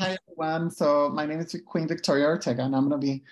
Hi, everyone. So my name is Queen Victoria Ortega, and I'm going to be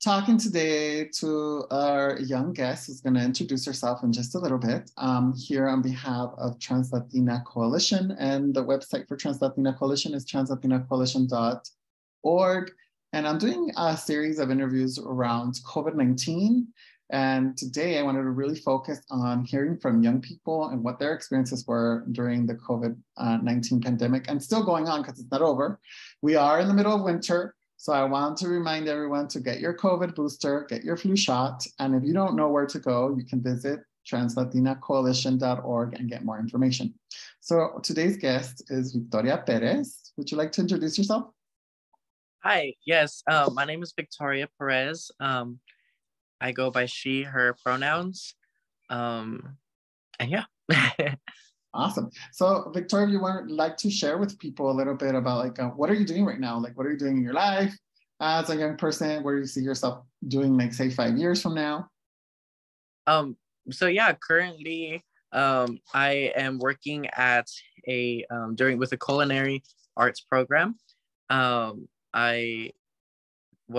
talking today to our young guest who's going to introduce herself in just a little bit. Here on behalf of TransLatin Coalition, and the website for TransLatin Coalition is translatincoalition.org. And I'm doing a series of interviews around COVID-19. And today I wanted to really focus on hearing from young people and what their experiences were during the COVID-19 pandemic, and still going on because it's not over. We are in the middle of winter. So I want to remind everyone to get your COVID booster, get your flu shot. And if you don't know where to go, you can visit translatincoalition.org and get more information. So today's guest is Victoria Perez. Would you like to introduce yourself? Hi, yes, my name is Victoria Perez. I go by she, her pronouns. And yeah. Awesome. So Victoria, if you would like to share with people a little bit about what are you doing right now? Like, what are you doing in your life as a young person? Where do you see yourself doing, like, say, 5 years from now? So yeah, currently, I am working at with a culinary arts program. What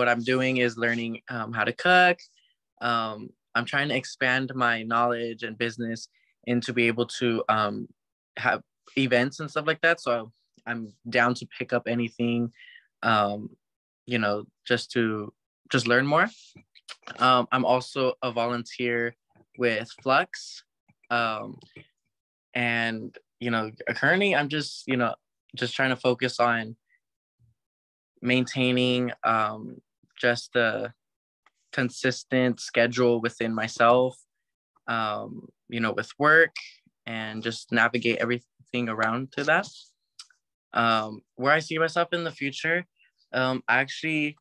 I'm doing is learning how to cook. I'm trying to expand my knowledge and business and to be able to have events and stuff like that. So I'm down to pick up anything, just learn more. I'm also a volunteer with FLUX. And, currently I'm just trying to focus on maintaining just the consistent schedule within myself, with work, and just navigate everything around to that. Where I see myself in the future, I really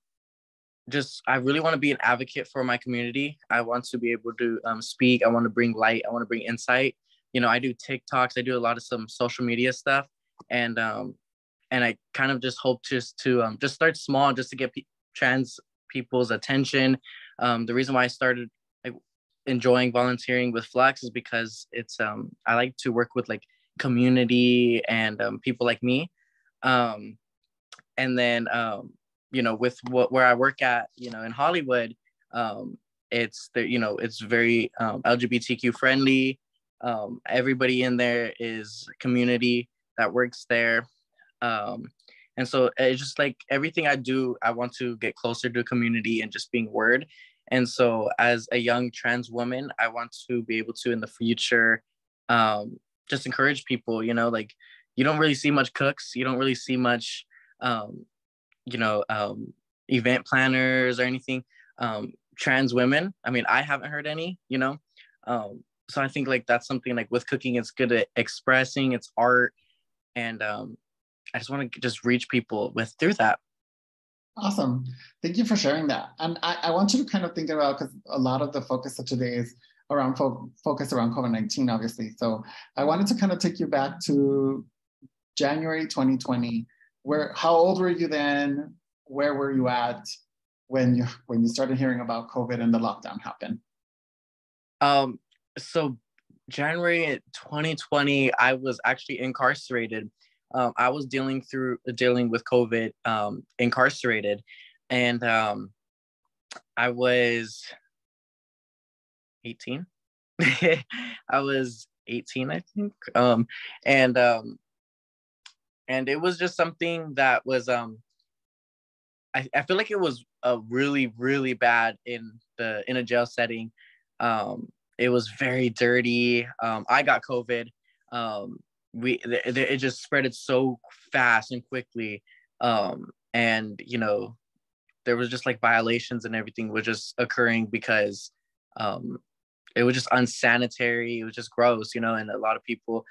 want to be an advocate for my community. I want to be able to speak. I want to bring light. I want to bring insight. I do TikToks. I do a lot of some social media stuff, and I kind of just hope to just start small, just to get trans people's attention. The reason why I started enjoying volunteering with FLUX is because it's I like to work with community and people like me, and then with where I work at in Hollywood, it's very LGBTQ friendly. Everybody in there is community that works there. And so it's just everything I do, I want to get closer to community and just being word. And so as a young trans woman, I want to be able to in the future just encourage people, you don't really see much cooks. You don't really see much, event planners or anything. Trans women, I mean, I haven't heard any, so I think that's something with cooking, it's good at expressing, it's art. And I just want to just reach people through that. Awesome. Thank you for sharing that. And I want you to kind of think about, because a lot of the focus of today is around focus around COVID-19, obviously. So I wanted to kind of take you back to January 2020. How old were you then? Where were you at when you started hearing about COVID and the lockdown happened? So January 2020, I was actually incarcerated. I was dealing with COVID, incarcerated, and I was 18. I was 18, I think. And it was just something that was I feel like it was really, really bad in a jail setting. It was very dirty. I got COVID. It just spread it so fast and quickly. And there was just violations and everything was just occurring because it was just unsanitary. It was just gross, and a lot of people,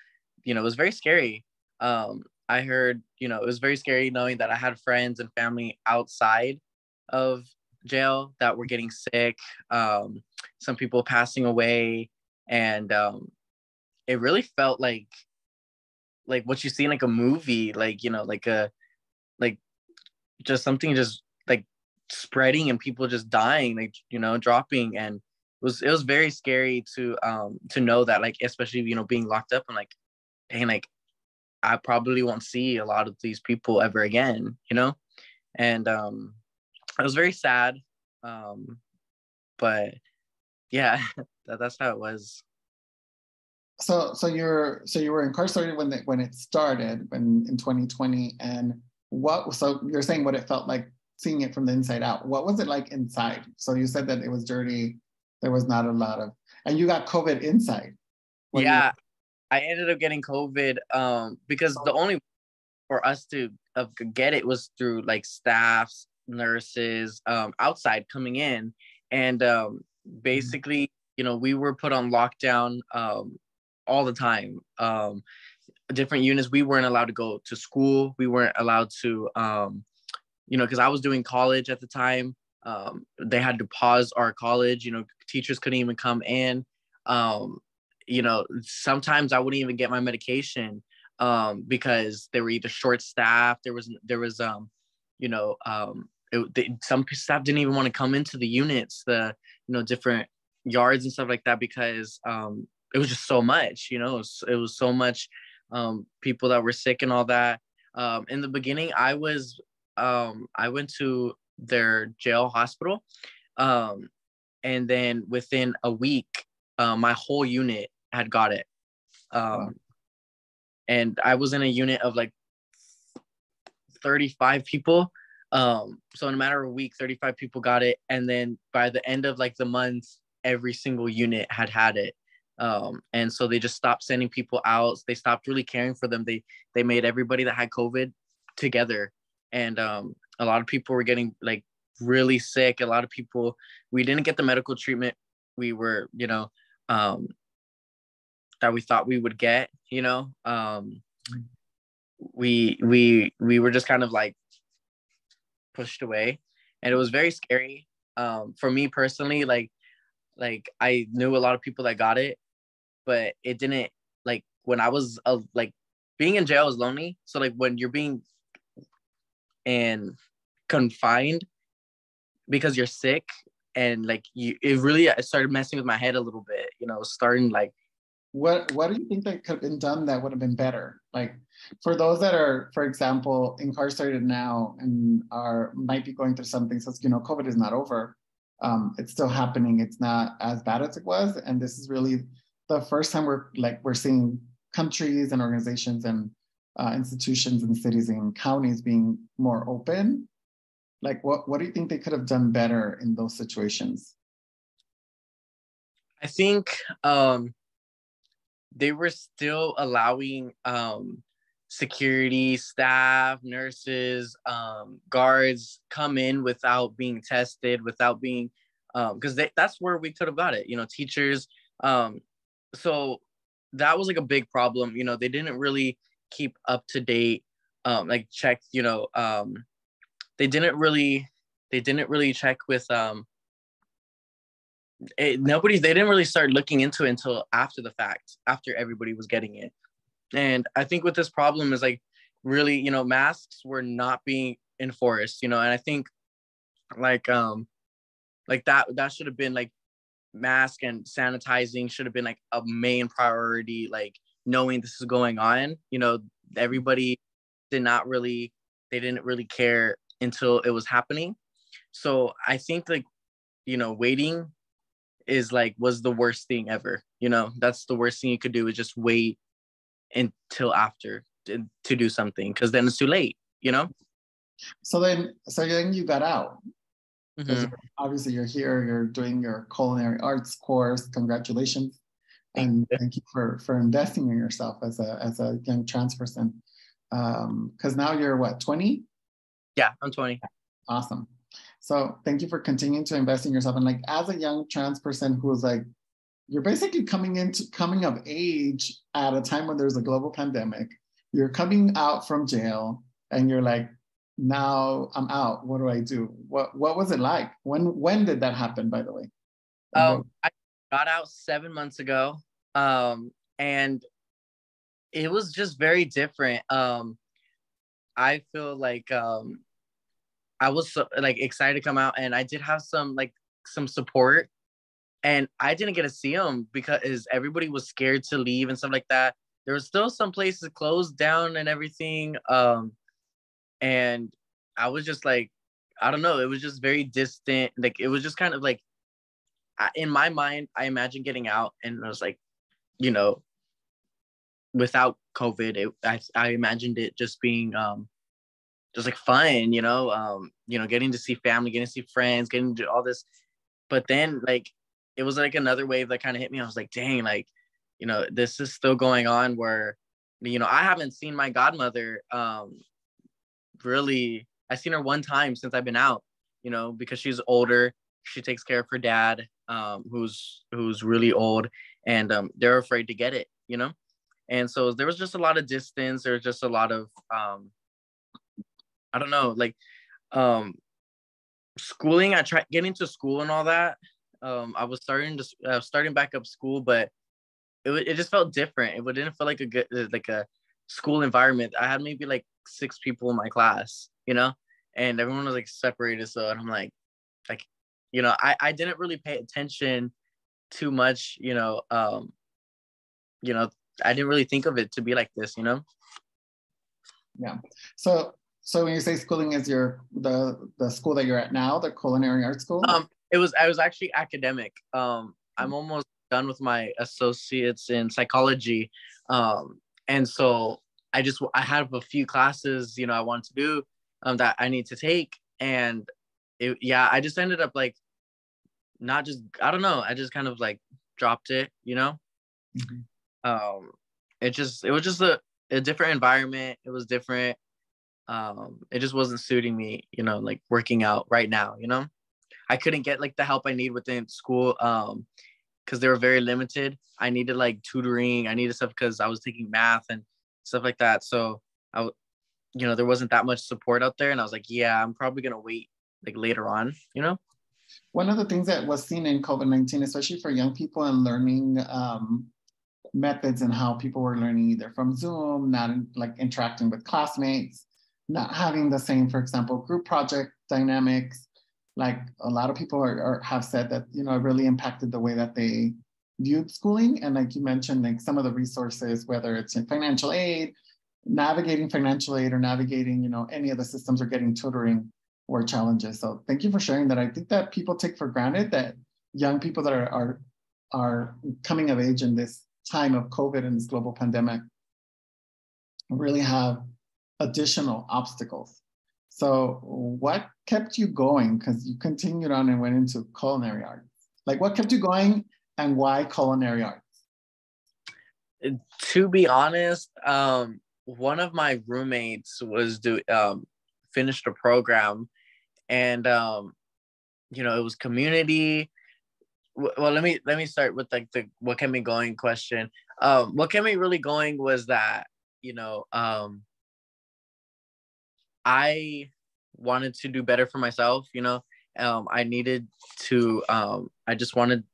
it was very scary. I heard, it was very scary knowing that I had friends and family outside of jail that were getting sick, some people passing away, and it really felt like what you see in a movie, just something just spreading and people just dying, dropping. And it was very scary to know that, especially being locked up and dang, I probably won't see a lot of these people ever again, you know? And it was very sad. But yeah, that's how it was. So you were incarcerated when it started in 2020, and so you're saying what it felt like seeing it from the inside out. What was it like inside? So you said that it was dirty. There was not a lot of, and you got COVID inside. Yeah, I ended up getting COVID because the only for us to get it was through like staffs, nurses, outside coming in, and basically, you know, we were put on lockdown all the time. Different units, we weren't allowed to go to school. We weren't allowed to, you know, because I was doing college at the time. They had to pause our college. You know, teachers couldn't even come in. You know, sometimes I wouldn't even get my medication because they were either short staffed. There was you know, some staff didn't even want to come into the units, the, you know, different yards and stuff like that, because it was just so much, you know, it was so much people that were sick and all that. In the beginning, I went to their jail hospital, and then within a week, my whole unit had got it. And I was in a unit of like 35 people. So in a matter of a week, 35 people got it. And then by the end of like the month, every single unit had it. And so they just stopped sending people out. They stopped really caring for them. They made everybody that had COVID together. And a lot of people were getting like really sick. A lot of people, we didn't get the medical treatment we were, you know, that we thought we would get, you know. We were just kind of like pushed away, and it was very scary. For me personally, like I knew a lot of people that got it, but it didn't, like, when I was like, being in jail is lonely. So like when you're being and confined because you're sick, and like it started messing with my head a little bit, you know, starting like, what do you think that could have been done that would have been better? Like for those that are, for example, incarcerated now and might be going through something, so you know, COVID is not over. It's still happening. It's not as bad as it was. And this is really the first time we're seeing countries and organizations and institutions and cities and counties being more open. Like what do you think they could have done better in those situations? I think they were still allowing security staff, nurses, guards come in without being tested, without being, because that's where we could have got it, you know, teachers. So that was like a big problem. You know, they didn't really keep up to date, like check, you know, they didn't really check with, they didn't really start looking into it until after the fact, after everybody was getting it. And I think with this problem is like, really, you know, masks were not being enforced, you know, and I think like that should have been like, mask and sanitizing should have been like a main priority, like knowing this is going on, you know. Everybody didn't really care until it was happening. So I think like, you know, waiting was the worst thing ever, you know. That's the worst thing you could do, is just wait until after to do something, because then it's too late, you know. So then you got out. Because Mm-hmm. obviously you're here, you're doing your culinary arts course. Congratulations. And thank you for investing in yourself as a young trans person. Because now you're what, 20? Yeah, I'm 20. Awesome. So thank you for continuing to invest in yourself. And like, as a young trans person who's like, you're basically coming of age at a time when there's a global pandemic. You're coming out from jail and you're like, now I'm out. What do I do? What was it like? When did that happen, by the way? I got out 7 months ago, and it was just very different. I feel like I was so, like, excited to come out, and I did have some support, and I didn't get to see them because everybody was scared to leave and stuff like that. there was still some places closed down and everything. And I was just like, I don't know, it was just very distant. Like, it was just kind of like, in my mind, I imagined getting out, and I was like, you know, without COVID, I imagined it just being just like fun, getting to see family, getting to see friends, getting to all this. But then, like, it was like another wave that kind of hit me. I was like, dang, like, this is still going on, where, I haven't seen my godmother really. I've seen her one time since I've been out, because she's older. She takes care of her dad, who's really old, and they're afraid to get it, And so there was just a lot of distance. There was just a lot of, I don't know, like, schooling. I tried getting to school and all that. I was starting back up school, but it just felt different. It didn't feel like a good, like a school environment. I had maybe like 6 people in my class, and everyone was like separated. So, and I'm like, I didn't really pay attention too much, I didn't really think of it to be like this, Yeah. So when you say schooling, is the school that you're at now, the culinary art school? I was actually academic. I'm almost done with my associates in psychology. And so I have a few classes, I want to do, that I need to take. And I just ended up like, not just, I don't know, I just kind of like dropped it, Mm-hmm. It was just a different environment. It was different. It just wasn't suiting me, like working out right now, I couldn't get like the help I need within school, because they were very limited. I needed like tutoring. I needed stuff because I was taking math and stuff like that. So there wasn't that much support out there. And I was like, yeah, I'm probably going to wait like later on, One of the things that was seen in COVID-19, especially for young people and learning methods and how people were learning either from Zoom, not like interacting with classmates, not having the same, for example, group project dynamics. Like a lot of people have said that, it really impacted the way that they viewed schooling. And like you mentioned, like some of the resources, whether it's in financial aid, navigating financial aid, or navigating, any of the systems, or getting tutoring, were challenges. So thank you for sharing that. I think that people take for granted that young people that are coming of age in this time of COVID and this global pandemic really have additional obstacles. So what kept you going? Because you continued on and went into culinary arts. Like, what kept you going, and why culinary arts? To be honest, one of my roommates was finished a program, and it was community. Well, let me start with like the what kept me going question. What kept me really going was that, I wanted to do better for myself, I needed to, I wasn't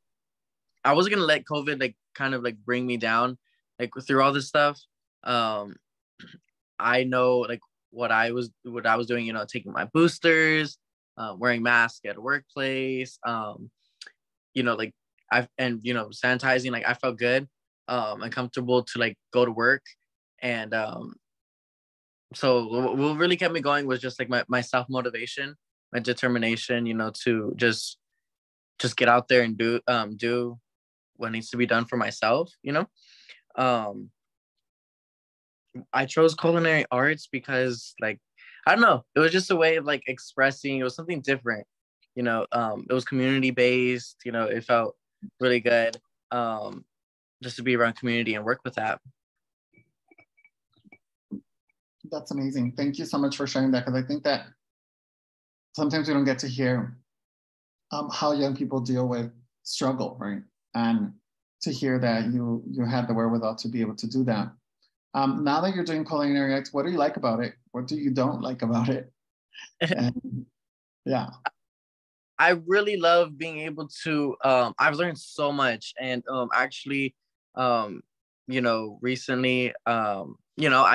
gonna let COVID like kind of like bring me down, like through all this stuff. I know like what I was doing, taking my boosters, wearing masks at a workplace, like sanitizing, like I felt good, and comfortable to like go to work. And so what really kept me going was just like my self-motivation, my determination, to just get out there and do what needs to be done for myself, I chose culinary arts because, like, I don't know, it was just a way of like expressing. It was something different, it was community based, it felt really good, just to be around community and work with that. That's amazing. Thank you so much for sharing that, because I think that sometimes we don't get to hear how young people deal with struggle, right? And to hear that you had the wherewithal to be able to do that. Now that you're doing culinary arts, what do you like about it? What do you don't like about it? And, yeah. I really love being able to, I've learned so much. And actually, recently, I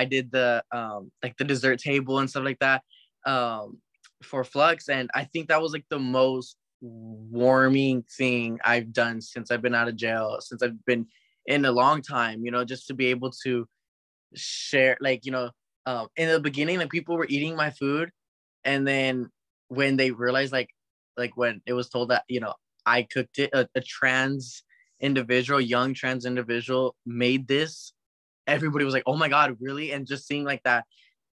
did the like the dessert table and stuff like that, for Flux. And I think that was like the most warming thing I've done since I've been out of jail, since I've been in a long time, you know, just to be able to share, like, you know, in the beginning, like people were eating my food, and then when they realized, like when it was told that, you know, I cooked it, a trans individual, young trans individual made this, everybody was like, oh my God, really? And just seeing like that,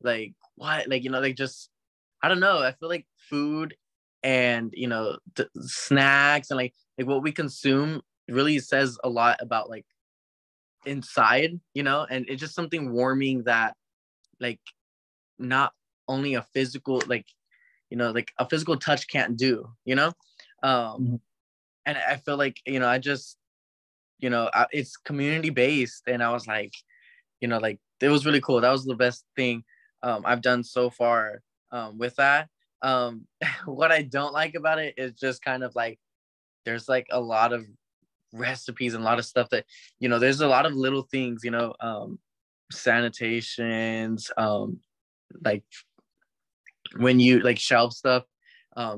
like what, like, you know, like just, I don't know, I feel like food and, you know, snacks and like what we consume really says a lot about like inside, you know, and it's just something warming that, like, not only a physical, like, you know, like a physical touch can't do, you know. And I feel like, you know, I just, you know, it's community based, and I was like, you know, like it was really cool. That was the best thing I've done so far with that. What I don't like about it is just kind of like there's like a lot of recipes and a lot of stuff that, you know, there's a lot of little things, you know, sanitations, like when you like shelf stuff,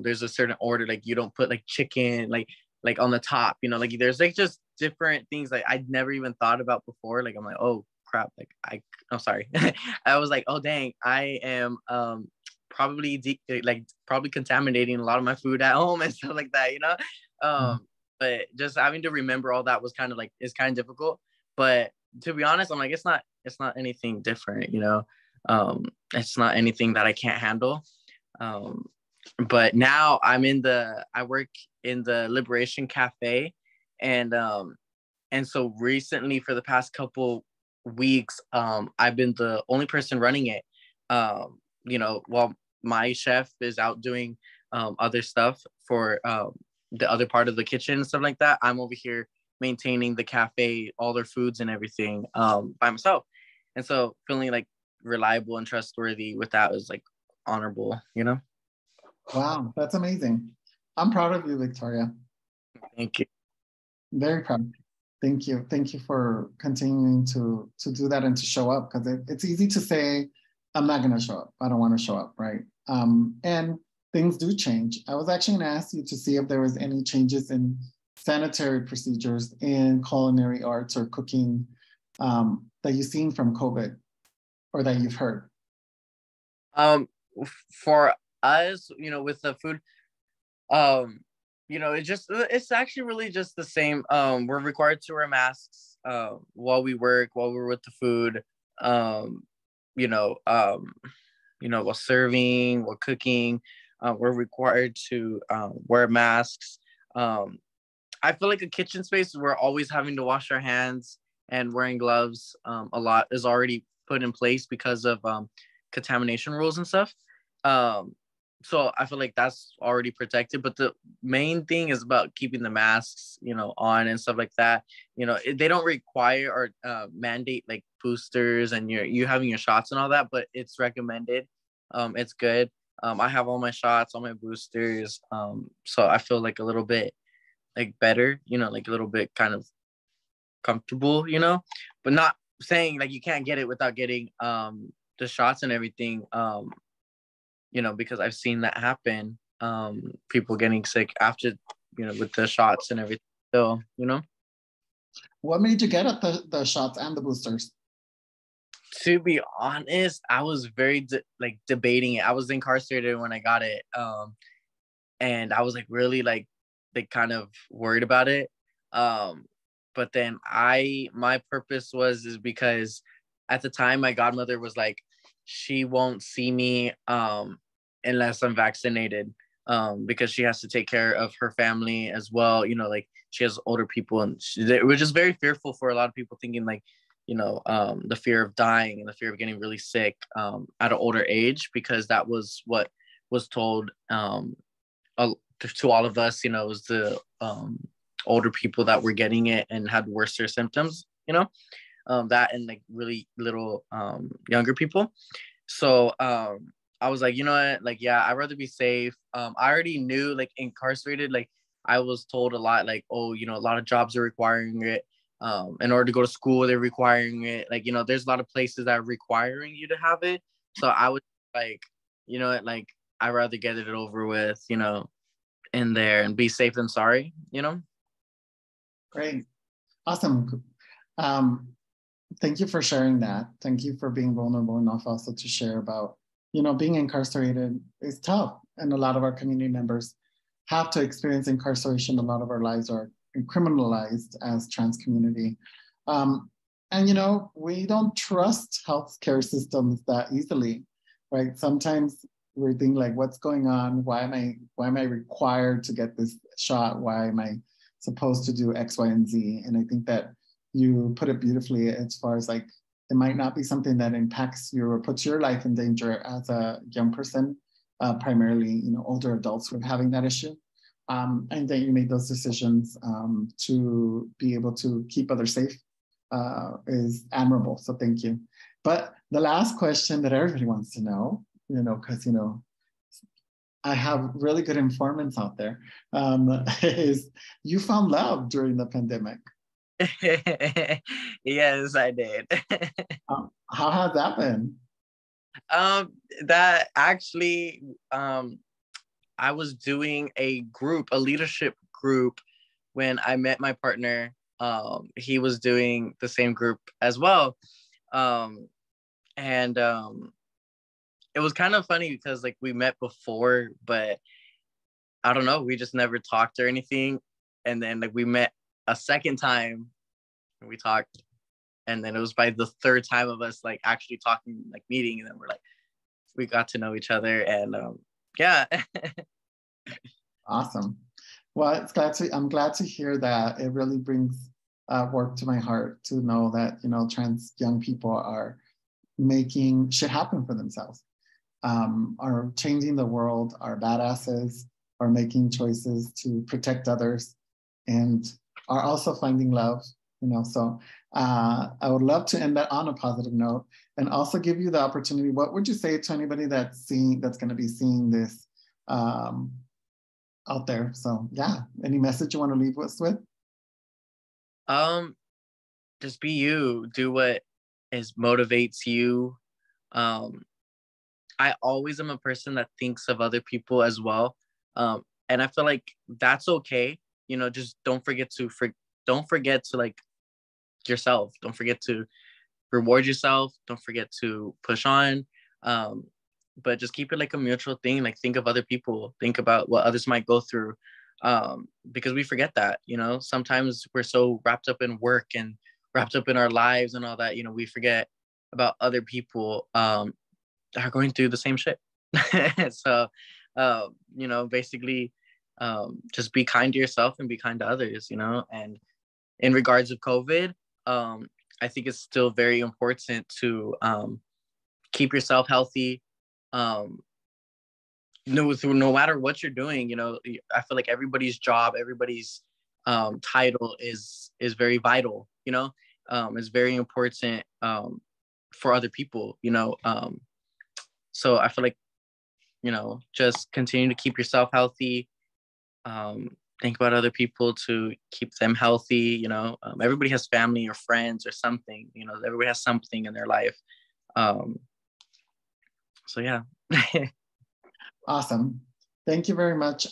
there's a certain order, like you don't put like chicken like on the top, you know, like there's like just different things like I'd never even thought about before. Like I'm like, oh crap, like I'm sorry. I was like, oh dang, I am probably probably contaminating a lot of my food at home and stuff like that, you know. But just having to remember all that was kind of like, it's kind of difficult. But to be honest, I'm like, it's not anything different, you know. It's not anything that I can't handle. But now I work in the Liberation Cafe, and so recently for the past couple weeks, I've been the only person running it. You know, while my chef is out doing other stuff for the other part of the kitchen and stuff like that, I'm over here maintaining the cafe, all their foods and everything by myself. And so feeling like reliable and trustworthy with that was like honorable, you know. Wow, that's amazing. I'm proud of you, Victoria. Thank you. Very proud. Thank you. Thank you for continuing to do that and to show up, because it's easy to say, I'm not going to show up. I don't want to show up, right? And things do change. I was actually going to ask you to see if there was any changes in sanitary procedures in culinary arts or cooking that you've seen from COVID or that you've heard. For us, you know, with the food, you know, it's actually really just the same. We're required to wear masks while we work, while we're with the food, you know, while serving, while cooking, we're required to wear masks. I feel like a kitchen space, we're always having to wash our hands and wearing gloves. A lot is already put in place because of contamination rules and stuff. So I feel like that's already protected, but the main thing is about keeping the masks, you know, on and stuff like that. You know, they don't require or mandate like boosters and you having your shots and all that, but it's recommended. It's good. I have all my shots, all my boosters. So I feel like a little bit like better, you know, like a little bit kind of comfortable, you know, but not saying like you can't get it without getting the shots and everything. You know, because I've seen that happen, people getting sick after, you know, with the shots and everything. So, you know. What made you get at the shots and the boosters? To be honest, I was very debating it. I was incarcerated when I got it. And I was like really like kind of worried about it. But then my purpose is because at the time my godmother was like, she won't see me unless I'm vaccinated, because she has to take care of her family as well. You know, like she has older people, and they were just very fearful for a lot of people, thinking like, you know, the fear of dying and the fear of getting really sick at an older age, because that was what was told to all of us. You know, it was the older people that were getting it and had worse symptoms, you know. That and like really little younger people. So I was like, you know what, like, yeah, I'd rather be safe. I already knew, like, incarcerated, like I was told a lot, like, oh, you know, a lot of jobs are requiring it. In order to go to school, they're requiring it. Like, you know, there's a lot of places that are requiring you to have it. So I was like, you know what, like, I'd rather get it over with, you know, in there and be safe than sorry, you know. Great. Awesome. Thank you for sharing that. Thank you for being vulnerable enough also to share about, being incarcerated is tough. And a lot of our community members have to experience incarceration. A lot of our lives are criminalized as trans community. And we don't trust healthcare systems that easily, right? Sometimes we think like, what's going on? Why am I required to get this shot? Why am I supposed to do X, Y, and Z? And I think that you put it beautifully as far as like, it might not be something that impacts you or puts your life in danger as a young person, primarily, older adults who are having that issue. And that you made those decisions to be able to keep others safe is admirable. So thank you. But the last question that everybody wants to know, because, I have really good informants out there, is you found love during the pandemic. Yes, I did. How has that been? That actually, I was doing a leadership group when I met my partner. He was doing the same group as well. And it was kind of funny because like we met before, but I don't know, we just never talked or anything. And then like we met a second time and we talked. And then it was by the third time of us like actually talking, like meeting, and then we got to know each other, and yeah. Awesome. Well, I'm glad to hear that. It really brings work to my heart to know that, trans young people are making shit happen for themselves, are changing the world, are badasses, are making choices to protect others, and are also finding love, so I would love to end that on a positive note and also give you the opportunity. What would you say to anybody that's going to be seeing this out there? So yeah, any message you want to leave us with? Just be you, do what motivates you. I always am a person that thinks of other people as well. And I feel like that's okay. Just don't forget to like yourself. Don't forget to reward yourself. Don't forget to push on. But just keep it like a mutual thing. Like think of other people, think about what others might go through. Because we forget that, sometimes we're so wrapped up in work and wrapped up in our lives and all that, we forget about other people that are going through the same shit. So, basically, just be kind to yourself and be kind to others, and in regards of COVID, I think it's still very important to keep yourself healthy. No matter what you're doing, I feel like everybody's job, everybody's title is very vital, it's very important for other people, so I feel like, just continue to keep yourself healthy. Think about other people to keep them healthy. Everybody has family or friends or something, everybody has something in their life. So yeah. Awesome. Thank you very much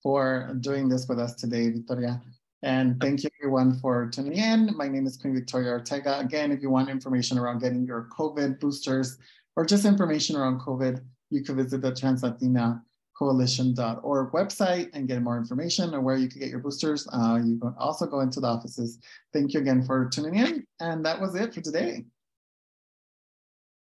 for doing this with us today, Victoria. And thank you everyone for tuning in. My name is Queen Victoria Ortega. Again, if you want information around getting your COVID boosters or just information around COVID, you can visit the TransLatin Coalition.org website and get more information on where you can get your boosters. You can also go into the offices. Thank you again for tuning in. And that was it for today.